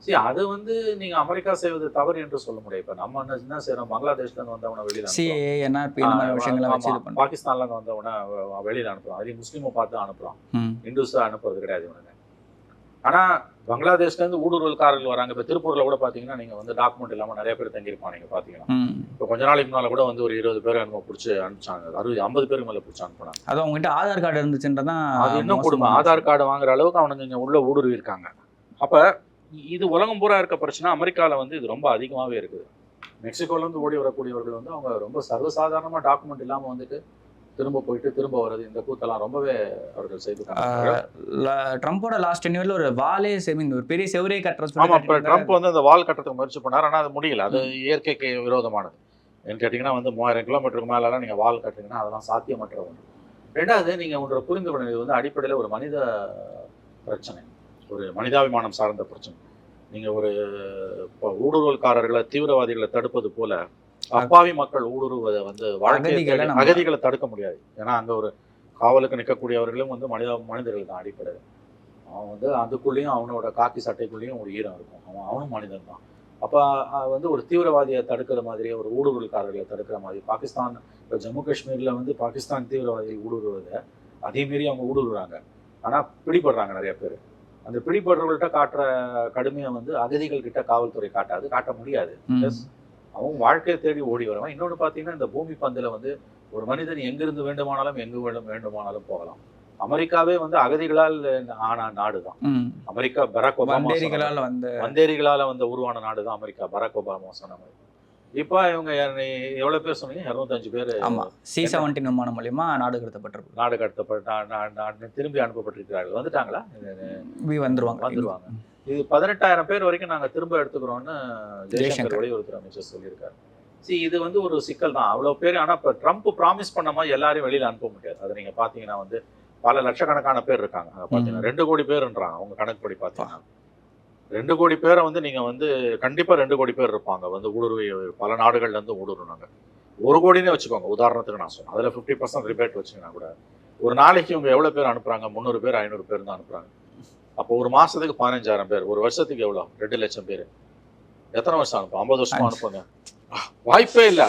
சரி, அது வந்து நீங்க அமெரிக்கா செய்வது தவறு என்று சொல்ல முடியாது. இப்ப நம்ம என்ன செய்யறோம், பங்களாதேஷ்ல இருந்து வந்தவன வெளியில அனுப்புறோம். சிஏஏ, என்ஆர்பி இந்த மாதிரி விஷயங்கள்லாம் வச்சு ஆமா, இது பண்ணுறோம். பாகிஸ்தான்ல இருந்து வந்தவன வெளியில அனுப்புறோம். அதையும் முஸ்லீமை பார்த்து அனுப்புறோம். இந்துஸா அனுப்புறது கிடையாது இவனுங்க. ஆனா பங்களாதேஷ்ல இருந்து ஊடுருவல்காரர்கள் வராங்க. இப்ப திருப்பூர்ல கூட பாத்தீங்கன்னா நீங்க வந்து டாக்குமெண்ட் இல்லாம நிறைய பேர் தங்கியிருப்பாங்க. நீங்க பாத்தீங்கன்னா இப்போ கொஞ்ச நாளைக்கு முன்னால கூட வந்து ஒரு 20 பேர் என்னமோ பிடிச்சி அனுப்பிச்சாங்க. 50 பேருக்கு மேல பிடிச்சி அனுப்புனாங்க. அது அவங்ககிட்ட ஆதார் கார்டு இருந்துச்சுன்றதான் அது இன்னும் கொடுமை. ஆதார் கார்டு வாங்குற அளவுக்கு அவனுங்க இங்க உள்ள ஊடுருவி இருக்காங்க. அப்ப இது உலகம் பூரா இருக்க பிரச்சனை. அமெரிக்கால வந்து இது ரொம்ப அதிகமாவே இருக்குது. மெக்சிகோல இருந்து ஓடி வரக்கூடியவர்கள் வந்து அவங்க ரொம்ப சர்வசாதாரணமா டாக்குமெண்ட் இல்லாம வந்துட்டு திரும்ப போயிட்டு திரும்ப வர்றது, இந்த கூத்தெல்லாம் ரொம்பவே அவர்கள் செய்துட்டாங்க. ட்ரம்போட லாஸ்ட் டென்யூர்ல ஒரு வாலே ஒரு பெரிய செவரே கட்டுறது. ஆமா, இப்ப ட்ரம்ப் வந்து அந்த வால் கட்டுறதுக்கு முயற்சி பண்ணாரு. ஆனா அது முடியல. அது இயற்கைக்கு விரோதமானது. ஏன்னு கேட்டீங்கன்னா வந்து 3000 கிலோமீட்டருக்கு மேலாம் நீங்க வால் கட்டுறீங்கன்னா அதெல்லாம் சாத்தியமற்ற ஒன்று. ரெண்டாவது, நீங்க ஒன்றை புரிந்து கொள்ள, இது வந்து அடிப்படையில் ஒரு மனித பிரச்சனை, ஒரு மனிதாபிமானம் சார்ந்த பிரச்சனை. நீங்க ஒரு ஊடுருவல்காரர்களை, தீவிரவாதிகளை தடுப்பது போல அப்பாவி மக்கள் ஊடுருவதை வந்து அகதிகளை தடுக்க முடியாது. ஏன்னா அங்க ஒரு காவலுக்கு நிற்கக்கூடியவர்களும் வந்து மனிதர்கள் தான் அடிப்படை. அவன் வந்து அதுக்குள்ளேயும் அவனோட காக்கி சட்டைக்குள்ளேயும் ஒரு ஈரம் இருக்கும். அவனும் மனிதன் தான். அப்போ வந்து ஒரு தீவிரவாதியை தடுக்கிற மாதிரியே, ஒரு ஊடுருவல்காரர்களை தடுக்கிற மாதிரி பாகிஸ்தான், இப்போ ஜம்மு காஷ்மீரில் வந்து பாகிஸ்தான் தீவிரவாதியை ஊடுருவதை அதே மீறி அவங்க ஊடுருவுறாங்க. ஆனால் பிடிபடுறாங்க நிறைய பேர். அந்த பிடிபடுறவர்கள்ட்ட காட்டுற கடுமையை வந்து அகதிகள் கிட்ட காவல்துறை காட்டாது, காட்ட முடியாது. ப்ளஸ் அவங்க வாழ்க்கையை தேடி ஓடி வருவான். இன்னொன்று பார்த்தீங்கன்னா, இந்த பூமி பந்தில் வந்து ஒரு மனிதன் எங்கிருந்து வேண்டுமானாலும் வேண்டுமானாலும் போகலாம். அமெரிக்காவே வந்து அகதிகளால் ஆன நாடு தான் அமெரிக்கா. பராக் ஒபாமா வந்தேரிகளால வந்து உருவான நாடு தான் அமெரிக்கா. பராக் ஒபாமா சொன்ன மாதிரி. இப்போ இவங்க எவ்வளவு பேர் சொன்னீங்க? 205 பேர் C-17 விமானம் மூலமா நாடு கடத்தப்பட்டு திரும்பி அனுப்பப்பட்டிருக்கிறார்கள். வந்துட்டாங்களா? வந்துருவாங்க. இது 18,000 பேர் வரைக்கும் நாங்க திரும்ப எடுத்துக்கிறோம்னு ஜெய்சங்கர் வெளியுறவுத்துறை அமைச்சர் சொல்லியிருக்காரு. இது வந்து ஒரு சிக்கல் தான். அவ்வளவு பேர். ஆனா இப்ப ட்ரம்ப் ப்ராமிஸ் பண்ண மாதிரி எல்லாரையும் வெளியில அனுப்ப முடியாது. அதை நீங்க பாத்தீங்கன்னா வந்து பல லட்சக்கணக்கான பேர் இருக்காங்க. பாத்தீங்கன்னா 2 கோடி பேர்ன்றாங்க அவங்க கணக்குப்படி. பாத்தீங்கன்னா 2 கோடி பேரை வந்து நீங்க வந்து கண்டிப்பா 2 கோடி பேர் இருப்பாங்க வந்து ஊடுருவி, பல நாடுகள்ல இருந்து ஊடுருவினாங்க. 1 கோடினே வச்சுக்கோங்க உதாரணத்துக்கு நான் சொன்னேன். அதுல 50% ரிபேட் வச்சுங்கன்னா கூட ஒரு நாளைக்கு இவங்க எவ்வளவு பேர் அனுப்புறாங்க? 300 பேர் 500 பேர் தான் அனுப்புறாங்க. அப்போ ஒரு மாசத்துக்கு 15,000 பேர், ஒரு வருஷத்துக்கு எவ்வளவு? 2 லட்சம் பேர். எத்தனை வருஷம் அனுப்பும்? 50 வருஷமா அனுப்புங்க. வாய்ப்பே இல்லை.